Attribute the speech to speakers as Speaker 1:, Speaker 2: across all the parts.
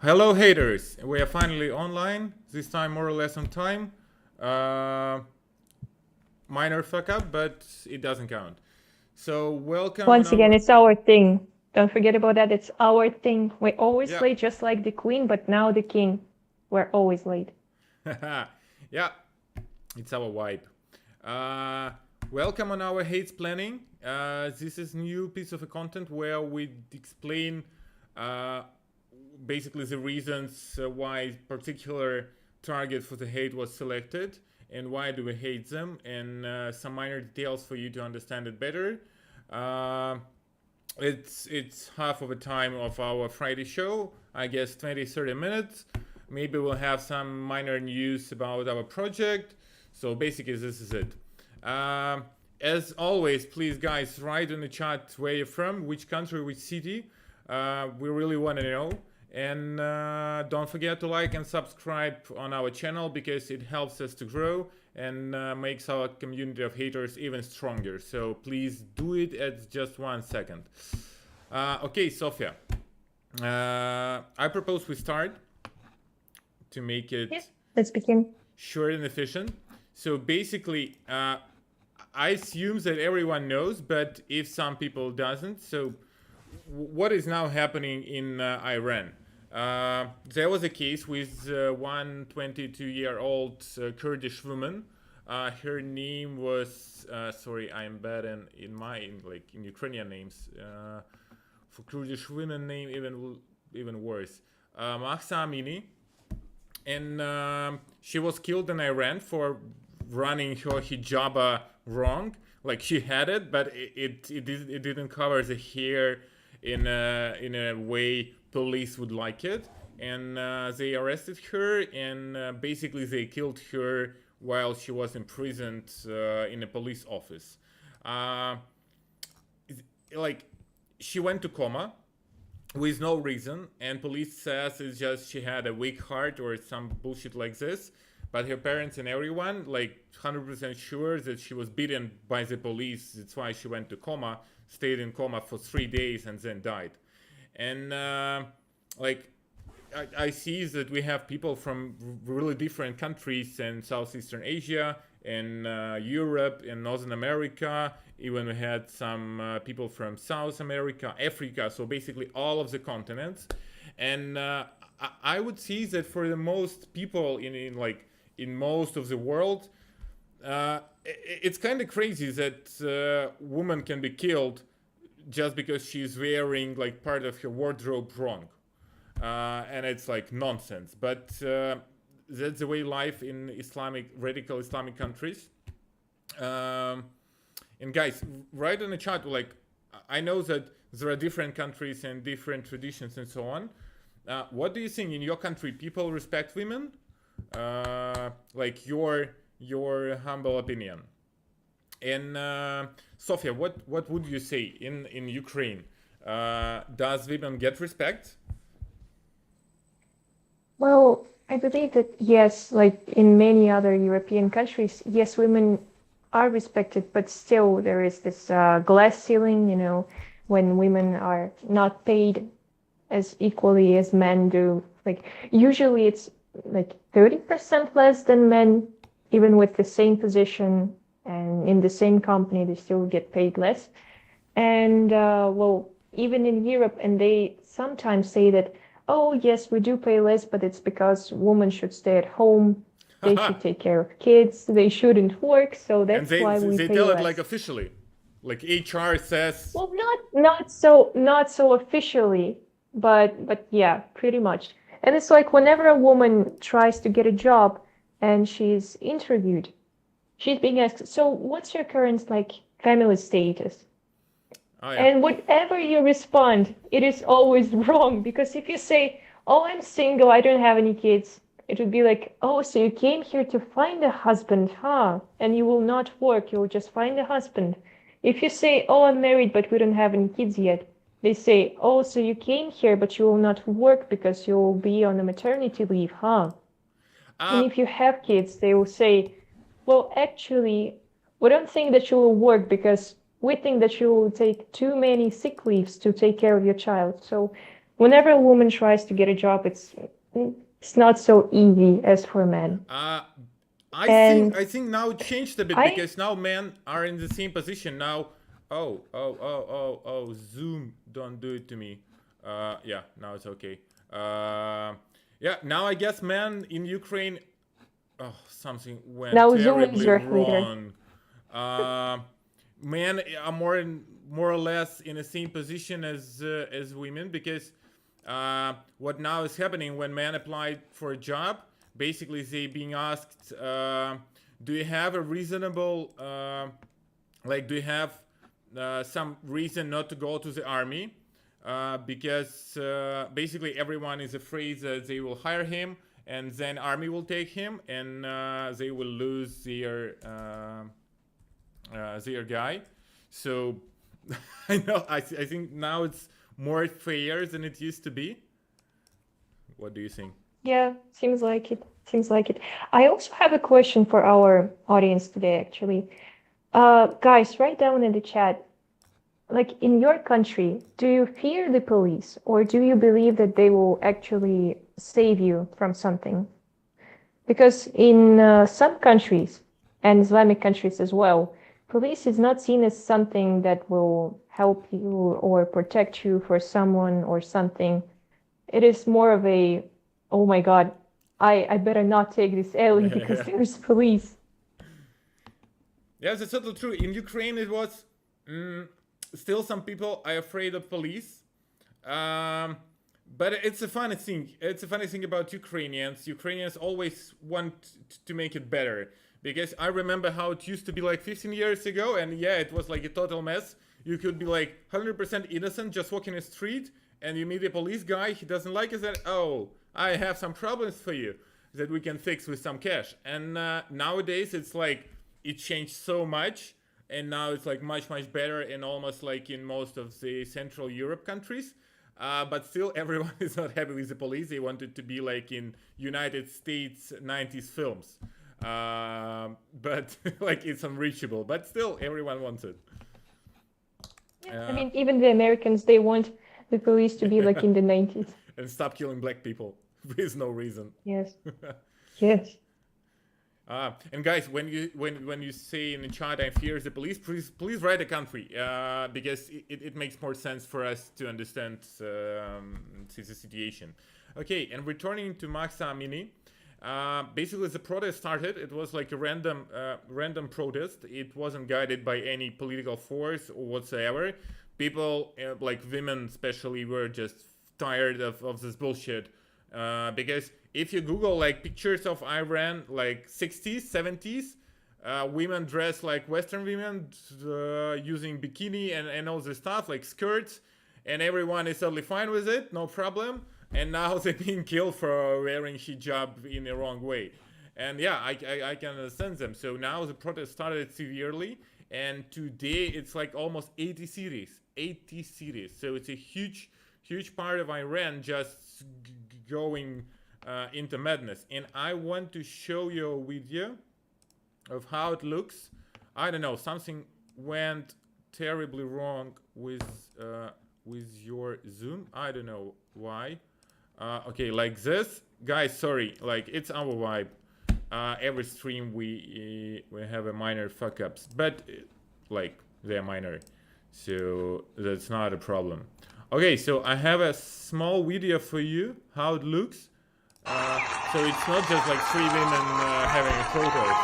Speaker 1: Hello, haters. We are finally online. This time, more or less on time. Minor fuck up, but it doesn't count. So, welcome on
Speaker 2: Once again,
Speaker 1: our.
Speaker 2: it's our thing. Don't forget about that. It's our thing. We're always
Speaker 1: Yeah.
Speaker 2: late, just like the queen, but now the king. We're always late.
Speaker 1: Yeah, it's our vibe. Uh, Welcome on our hates planning. This is new piece of content where we explain uh, basically the reasons why particular target for the hate was selected and why do we hate them, and some minor details for you to understand it better. Uh, it's half of the time of our Friday show, I guess 20-30 minutes. Maybe we'll have some minor news about our project. So basically, this is it. As always, please, guys, write in the chat where you're from, which country, which city. We really want to know. And don't forget to like and subscribe on our channel because it helps us to grow and makes our community of haters even stronger. So please do it at just 1 second. Okay, Sofia. I propose we start to make it
Speaker 2: Let's begin.
Speaker 1: short and efficient. So basically, I assume that everyone knows, but if some people doesn't, so what is now happening in Iran? There was a case with one 22-year-old Kurdish woman. Her name was sorry, I'm bad in Ukrainian names. For Kurdish women name even worse. Mahsa Amini, and she was killed in Iran for running her hijab wrong. Like she had it, but it didn't cover the hair in a way police would like it, and they arrested her, and basically they killed her while she was imprisoned in a police office. Uh, like she went to coma with no reason, and police says it's just she had a weak heart or some bullshit like this. But her parents and everyone, like 100% sure that she was beaten by the police. That's why she went to coma, stayed in coma for 3 days, and then died. And like I see that we have people from really different countries in Southeastern Asia, in Europe, in Northern America. Even we had some people from South America, Africa. So basically all of the continents. And I would see that for the most people in most of the world, it's kind of crazy that woman can be killed just because she's wearing like part of her wardrobe wrong, and it's like nonsense. But that's the way life in radical Islamic countries. And guys, write in the chat. Like, I know that there are different countries and different traditions and so on. What do you think in your country? People respect women? Like your humble opinion. And Sofia, what would you say in Ukraine? Does women get respect?
Speaker 2: Well, I believe that yes, like in many other European countries, yes, women are respected, but still there is this glass ceiling, when women are not paid as equally as men do. Like usually it's like 30% less than men, even with the same position and in the same company, they still get paid less. And well, even in Europe, and they sometimes say that, oh, yes, we do pay less, but it's because women should stay at home. They should take care of kids. They shouldn't work. So
Speaker 1: And
Speaker 2: that's
Speaker 1: they
Speaker 2: why we
Speaker 1: they
Speaker 2: pay
Speaker 1: tell it like
Speaker 2: less.
Speaker 1: officially, like HR says.
Speaker 2: Well, not so officially, but yeah, pretty much. And it's like whenever a woman tries to get a job and she's interviewed, she's being asked, so what's your current like family status?
Speaker 1: Oh yeah.
Speaker 2: And whatever you respond, it is always wrong. Because if you say, oh, I'm single, I don't have any kids, it would be like, oh, so you came here to find a husband, huh? And you will not work, you will just find a husband. If you say, oh, I'm married, but we don't have any kids yet, they say, oh, so you came here, but you will not work because you will be on a maternity leave, huh? And
Speaker 1: Uh,
Speaker 2: if you have kids, they will say, well, actually, we don't think that you will work because we think that you will take too many sick leaves to take care of your child. So whenever a woman tries to get a job, it's not so easy as for men. And
Speaker 1: I think now it changed a bit
Speaker 2: I
Speaker 1: because now men are in the same position now. Zoom, don't do it to me. Yeah, now it's okay. Yeah, now I guess men in Ukraine. Oh, something went
Speaker 2: now Zoom is
Speaker 1: terribly
Speaker 2: your leader.
Speaker 1: wrong. Men are more or less in the same position as women because what now is happening when men apply for a job, basically they being asked, do you have a reasonable, do you have some reason not to go to the army? Because basically everyone is afraid that they will hire him and then army will take him and they will lose their guy. So I know I think now it's more fair than it used to be. What do you think?
Speaker 2: Yeah, seems like it. Seems like it. I also have a question for our audience today, actually. Guys, write down in the chat, like in your country, do you fear the police or do you believe that they will actually save you from something? Because in some countries, and Islamic countries as well, police is not seen as something that will help you or protect you for someone or something. It is more of a, oh my God, I better not take this alley because there's police.
Speaker 1: Yeah, that's totally true. In Ukraine, it was still some people are afraid of police. But it's a funny thing. It's a funny thing about Ukrainians. Ukrainians always want to make it better. Because I remember how it used to be like 15 years ago. And yeah, it was like a total mess. You could be like 100% innocent just walking the street. And you meet a police guy. He doesn't like it. And oh, I have some problems for you that we can fix with some cash. And nowadays it's like it changed so much. And now it's like much better and almost like in most of the Central Europe countries. But still, everyone is not happy with the police. They want it to be like in United States 90s films. But like it's unreachable. But still, everyone wants it.
Speaker 2: Yeah, I mean, even the Americans, they want the police to be like in the 90s.
Speaker 1: And stop killing black people with no reason.
Speaker 2: Yes. Yes.
Speaker 1: And guys, when you say in the chat I fear the police, please write a country because it makes more sense for us to understand the situation. Okay, and returning to Mahsa Amini, basically the protest started. It was like a random protest. It wasn't guided by any political force or whatsoever. People, like women especially, were just tired of this bullshit. Because if you Google like pictures of Iran, like 60s, 70s, women dressed like Western women, using bikini and all this stuff, like skirts, and everyone is totally fine with it, no problem. And now they're being killed for wearing hijab in the wrong way. And yeah, I can understand them. So now the protest started severely, and today it's like almost 80 cities. 80 cities. So it's a huge part of Iran just going into madness. And I want to show you a video of how it looks. I don't know, something went terribly wrong with your Zoom. I don't know why. Okay, like this, guys. Sorry, like it's our vibe. Every stream we have a minor fuck ups, but like they're minor, so that's not a problem. Okay, so I have a small video for you how it looks. So it's not just like three women having a protest.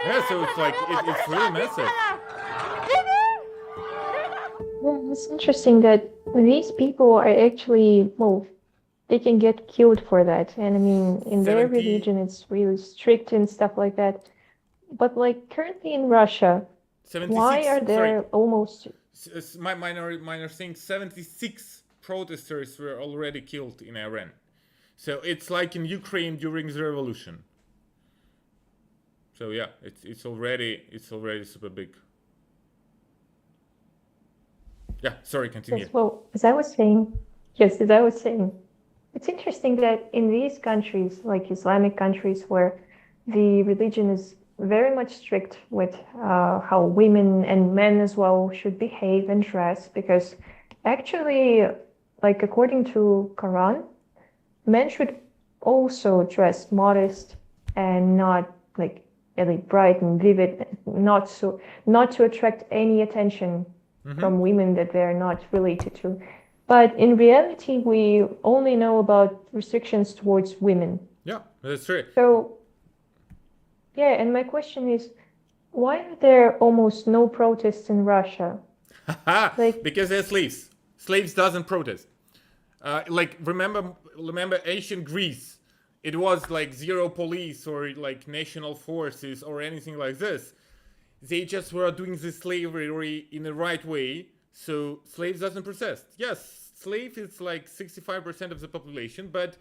Speaker 1: Yeah, so it's like it's really massive.
Speaker 2: Yeah, it's interesting that these people are actually, well, they can get killed for that. And I mean, in their
Speaker 1: 70
Speaker 2: religion, it's really strict and stuff like that. But like currently in Russia,
Speaker 1: 76.
Speaker 2: why are there
Speaker 1: Sorry,
Speaker 2: almost
Speaker 1: my minor thing. 76 protesters were already killed in Iran. So it's like in Ukraine during the revolution. So yeah, it's already super big. Yeah, sorry, continue.
Speaker 2: yes, well, as I was saying, it's interesting that in these countries, like Islamic countries where the religion is very much strict with how women and men as well should behave and dress, because actually, like according to Quran, men should also dress modest and not like really bright and vivid, not to attract any attention
Speaker 1: Mm-hmm.
Speaker 2: from women that they're not related to. But in reality, we only know about restrictions towards women.
Speaker 1: Yeah, that's true.
Speaker 2: So yeah, and my question is, why are there almost no protests in Russia? Like,
Speaker 1: Because they're slaves. Slaves doesn't protest. Like remember ancient Greece. It was like zero police or like national forces or anything like this. They just were doing the slavery in the right way. So slaves doesn't protest. Yes, slave is like 65% of the population, but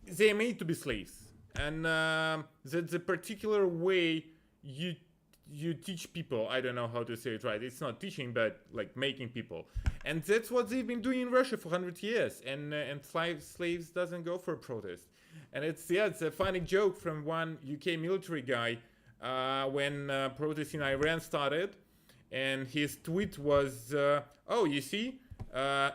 Speaker 1: they are made to be slaves, and the particular way you teach people. I don't know how to say it right. It's not teaching, but like making people, and that's what they've been doing in Russia for 100 years. And slaves doesn't go for a protest, and it's a funny joke from one UK military guy when protests in Iran started, and his tweet was, "Oh, you see,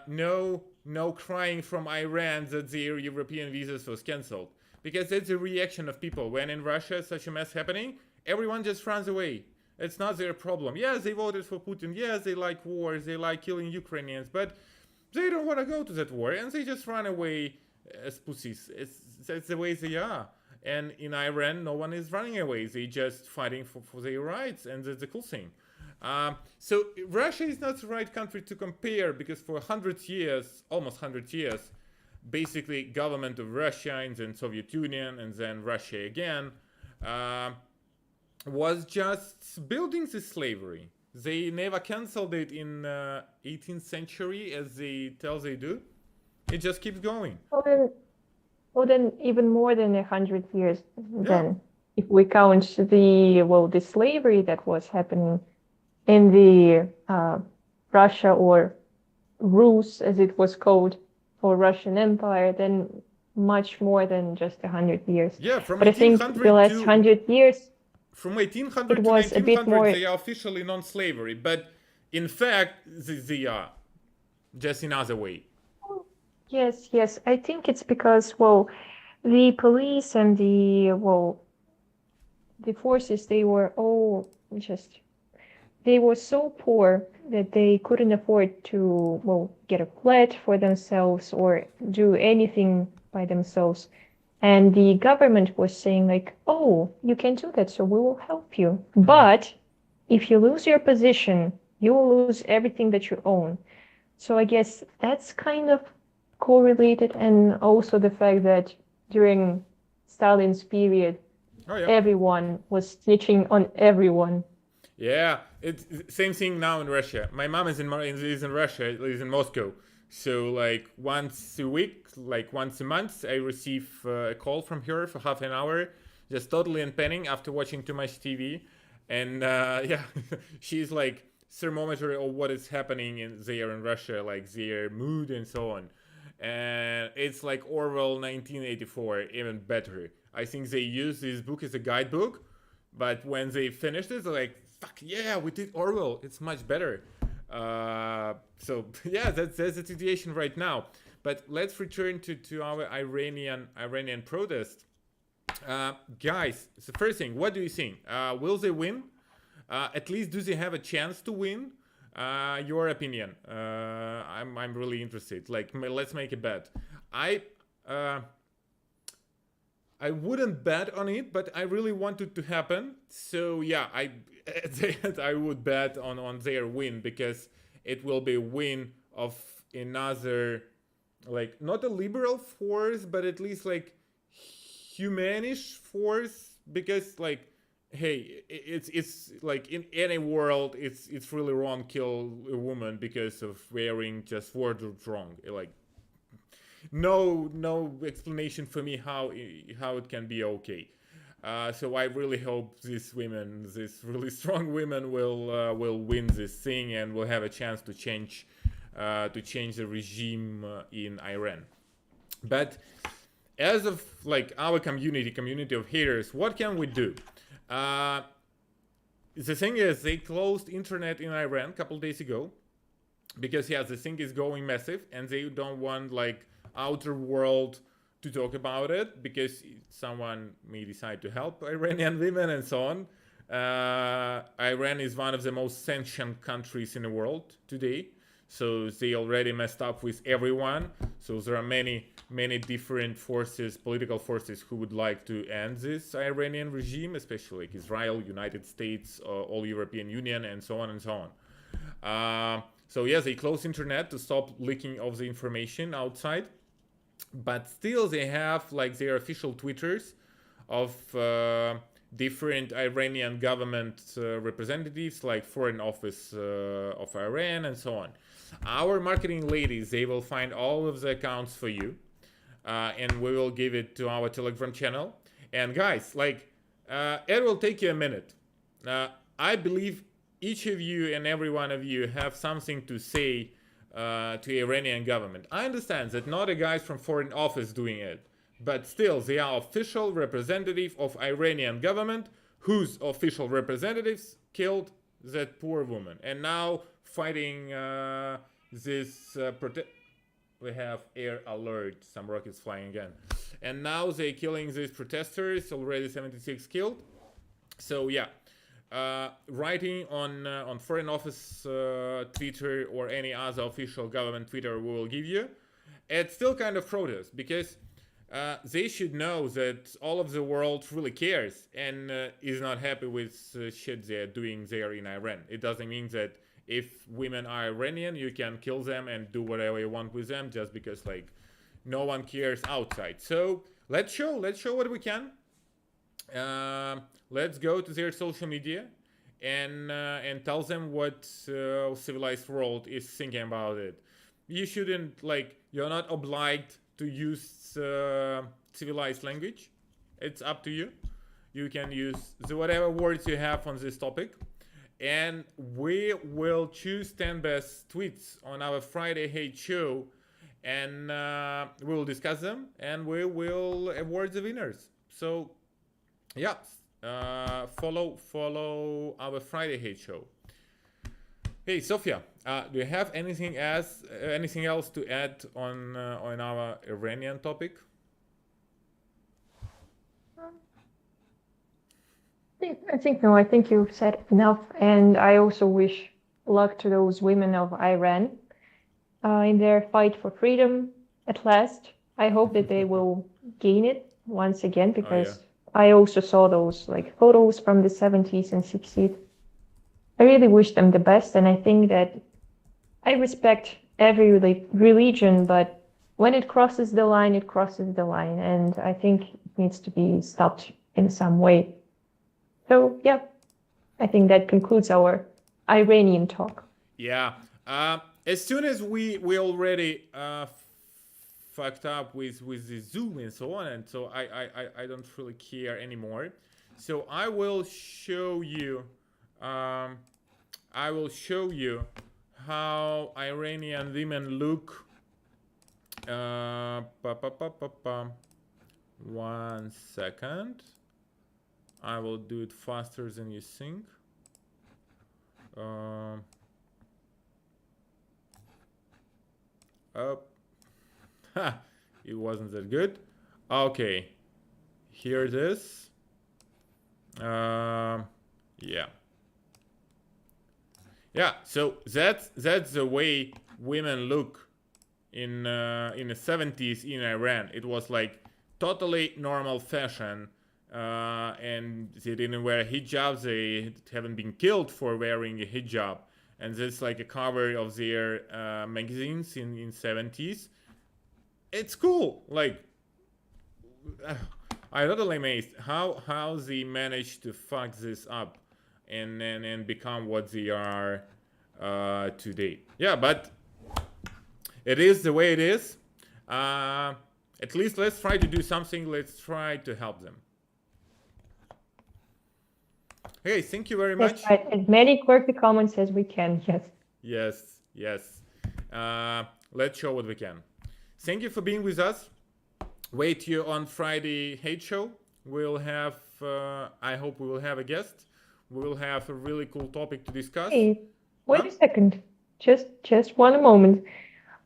Speaker 1: no crying from Iran that their European visas was cancelled." Because that's the reaction of people when in Russia such a mess happening. Everyone just runs away. It's not their problem. Yes, they voted for Putin. Yes, they like wars. They like killing Ukrainians, but they don't want to go to that war, and they just run away as pussies. That's the way they are. And in Iran, no one is running away. They just fighting for their rights, and that's the cool thing. So Russia is not the right country to compare, because for 100 years, almost 100 years, basically government of Russia and then Soviet Union and then Russia again was just building this slavery. They never cancelled it in 18th century as they tell they do. It just keeps going.
Speaker 2: well then, well then even more than 100 years
Speaker 1: Yeah.
Speaker 2: then, if we count the slavery that was happening in the Russia, or Rus as it was called, for Russian Empire, then much more than just 100 years.
Speaker 1: Yeah, from
Speaker 2: But I think the
Speaker 1: 1800
Speaker 2: last
Speaker 1: to
Speaker 2: 100 years,
Speaker 1: from
Speaker 2: it
Speaker 1: 1800 to
Speaker 2: was a bit
Speaker 1: 1900
Speaker 2: more.
Speaker 1: they are officially non-slavery, but in fact they are just in other way.
Speaker 2: Yes, yes. I think it's because, the police and the forces, they were all just, they were so poor that they couldn't afford to, get a flat for themselves or do anything by themselves. And the government was saying like, oh, you can do that, so we will help you. But if you lose your position, you will lose everything that you own. So I guess that's kind of correlated, and also the fact that during Stalin's period,
Speaker 1: Oh yeah.
Speaker 2: everyone was snitching on everyone.
Speaker 1: Yeah, it's same thing now in Russia. My mom is in Russia, is in Moscow. So like once a week, like once a month, I receive a call from her for half an hour, just totally unpenning after watching too much TV, and yeah, she's like thermometer of what is happening there in Russia, like their mood and so on. And it's like Orwell 1984, even better. I think they use this book as a guidebook, but when they finished it, they're like, fuck yeah, we did Orwell. It's much better. So yeah, that's the situation right now. But let's return to our Iranian protest. Guys, the first thing, what do you think? Will they win? At least, do they have a chance to win? Your opinion. I'm really interested. Like, let's make a bet. Uh, I wouldn't bet on it, but I really want it to happen. So yeah, I would bet on their win, because it will be a win of another, like, not a liberal force, but at least like humanish force. Because like, hey, it's like in any world, it's really wrong kill a woman because of wearing just wardrobe wrong. Like, no explanation for me how it can be okay. So I really hope these really strong women, will win this thing and will have a chance to change the regime in Iran. But as of like our community of haters, what can we do? Uh, the thing is, they closed internet in Iran a couple days ago because the thing is going massive, and they don't want like outer world to talk about it because someone may decide to help Iranian women and so on. Iran is one of the most sanctioned countries in the world today, so they already messed up with everyone. So there are many different forces, political forces, who would like to end this Iranian regime, especially like Israel, United States, all European Union, and so on and so on. So yes, they closed internet to stop leaking of the information outside, but still they have like their official Twitters of different Iranian government representatives, like Foreign Office of Iran and so on. Our marketing ladies, they will find all of the accounts for you, and we will give it to our Telegram channel. And guys, like, it will take you a minute. I believe each of you and every one of you have something to say to Iranian government. I understand that not a guys from Foreign Office doing it, but still they are official representative of Iranian government, whose official representatives killed that poor woman, and now fighting this we have air alert, some rockets flying again, and now they killing these protesters, already 76 killed. So yeah, writing on Foreign Office Twitter or any other official government Twitter we will give you, it's still kind of protest, because they should know that all of the world really cares and is not happy with shit they're doing there in Iran. It doesn't mean that if women are Iranian, you can kill them and do whatever you want with them just because like no one cares outside. So let's show what we can. Let's go to their social media and tell them what civilized world is thinking about it. You shouldn't, like, you're not obliged to use civilized language. It's up to you. You can use whatever words you have on this topic, and we will choose 10 best tweets on our Friday Hate Show, and we will discuss them and we will award the winners. So yeah, follow our Friday Hate Show. Hey Sofia, do you have anything else to add on our Iranian topic?
Speaker 2: I think no. I think you've said enough, and I also wish luck to those women of Iran in their fight for freedom. At last, I hope that they will gain it once again, because I also saw those like photos from the 70s and 60s. I really wish them the best, and I think that I respect every religion, but when it crosses the line, it crosses the line, and I think it needs to be stopped in some way. So yeah, I think that concludes our Iranian talk.
Speaker 1: Yeah. As soon as we already fucked up with the Zoom and so on, and so I don't really care anymore. So I will show you how Iranian women look. 1 second. I will do it faster than you think. It wasn't that good. Okay, here it is. Yeah. So that's the way women look in the 70s in Iran. It was like totally normal fashion. And they didn't wear hijabs. They haven't been killed for wearing a hijab, and this like a cover of their magazines in 70s. It's cool. Like, I'm totally amazed how they managed to fuck this up and become what they are today. Yeah, but it is the way it is. At least let's try to do something. Let's try to help them. Hey, thank you very much.
Speaker 2: Yes, as many quirky comments as we can, yes.
Speaker 1: Yes. Let's show what we can. Thank you for being with us. Wait you on Friday Hate Show. We'll have I hope we will have a guest. We will have a really cool topic to discuss.
Speaker 2: Hey, wait
Speaker 1: Huh?
Speaker 2: a second. Just one moment.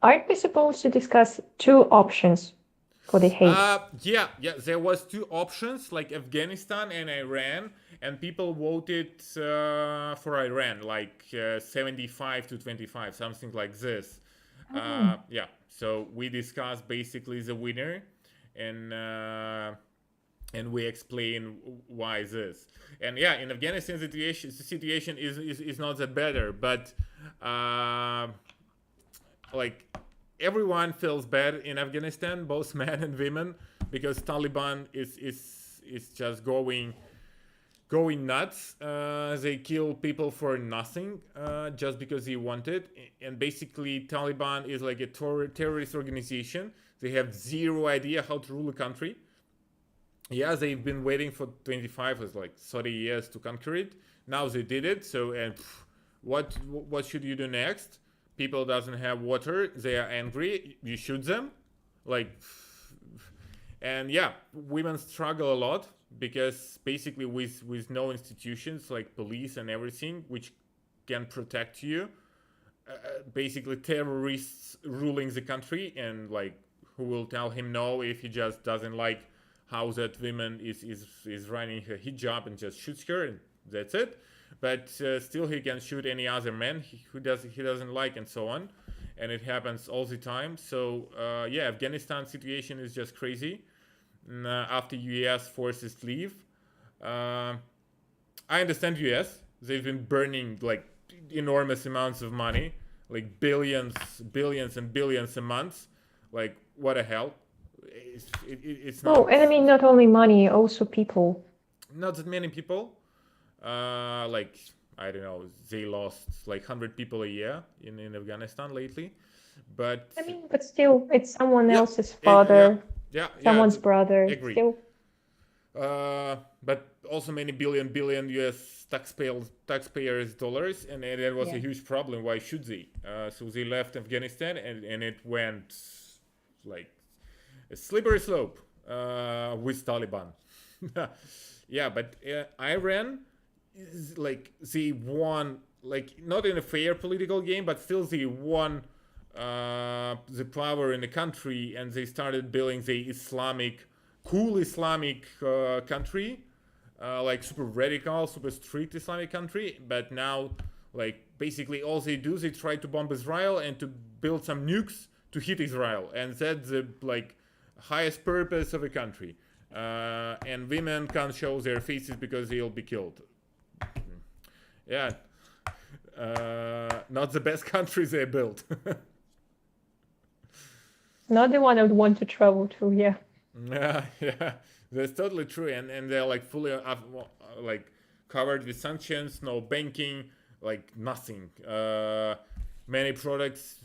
Speaker 2: Aren't we supposed to discuss two options for the hate?
Speaker 1: Yeah. There was two options, like Afghanistan and Iran, and people voted for Iran, like 75 to 25, something like this. Yeah. So we discussed basically the winner, and we explain why this. And yeah, in Afghanistan, the situation is not that better, but like everyone feels bad in Afghanistan, both men and women, because Taliban is just going nuts. They kill people for nothing, just because they want it. And basically, Taliban is like a terrorist organization. They have zero idea how to rule a country. Yeah, they've been waiting for 25 or like 30 years to conquer it. Now they did it. So, and what should you do next? People doesn't have water. They are angry. You shoot them, like, and yeah, women struggle a lot because basically with no institutions like police and everything which can protect you, basically terrorists ruling the country, and like who will tell him no if he just doesn't like how that woman is running her hijab, and just shoots her, and that's it. But still he can shoot any other man he doesn't like, and so on, and it happens all the time. So yeah, Afghanistan situation is just crazy. After US forces leave, I understand US, they've been burning like enormous amounts of money, like billions and billions a month. Like what the hell? It's not.
Speaker 2: Oh, and I mean, not only money, also people.
Speaker 1: Not that many people. Like I don't know, they lost like 100 people a year in Afghanistan lately. But
Speaker 2: I mean, but still, it's someone
Speaker 1: yeah,
Speaker 2: else's father,
Speaker 1: yeah,
Speaker 2: someone's brother.
Speaker 1: agree.
Speaker 2: Still,
Speaker 1: But also many billion US taxpayers dollars, and that was a huge problem. Why should they? So they left Afghanistan, and it went like a slippery slope with Taliban. Yeah, but Iran is like they won, like not in a fair political game, but still they won the power in the country, and they started building the cool Islamic country, like super radical, super strict Islamic country. But now, like basically all they do, they try to bomb Israel and to build some nukes to hit Israel, and that's the like highest purpose of a country. And women can't show their faces because they'll be killed. Yeah, not the best country they built.
Speaker 2: not the one I would want to travel to. Yeah.
Speaker 1: Yeah, that's totally true, and they're like fully like covered with sanctions, no banking, like nothing. Many products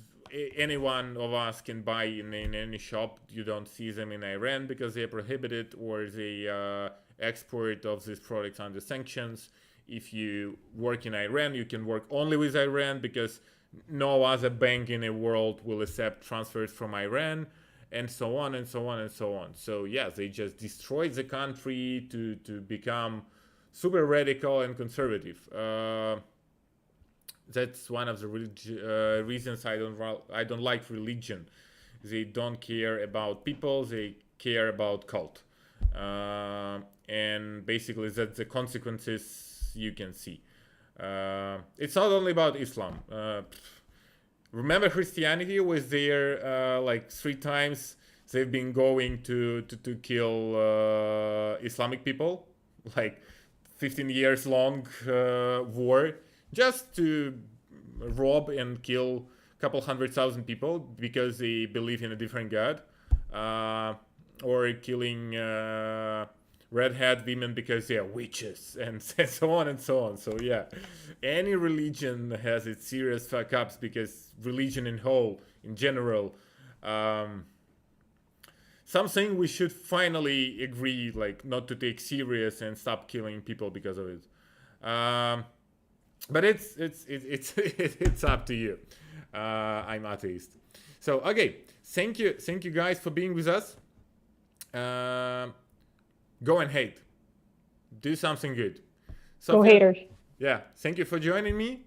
Speaker 1: any one of us can buy in any shop. You don't see them in Iran because they're prohibited, or the export of these products under sanctions. If you work in Iran, you can work only with Iran because no other bank in the world will accept transfers from Iran, and so on and so on and so on. So yeah, they just destroyed the country to become super radical and conservative. That's one of the reasons I don't like religion. They don't care about people. They care about cult, and basically that's the consequences you can see. It's not only about Islam. Remember, Christianity was there like 3 times. They've been going to kill Islamic people, like 15 years long war, just to rob and kill a couple 100,000 people because they believe in a different god, or killing redhead women because they are witches, and so on and so on. So yeah, any religion has its serious fuck ups, because religion in general, something we should finally agree like not to take serious and stop killing people because of it. But it's up to you. I'm atheist. So okay, thank you guys for being with us. Go and hate. do something good.
Speaker 2: Go
Speaker 1: Sophia,
Speaker 2: haters.
Speaker 1: yeah, thank you for joining me.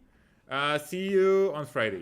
Speaker 1: See you on Friday.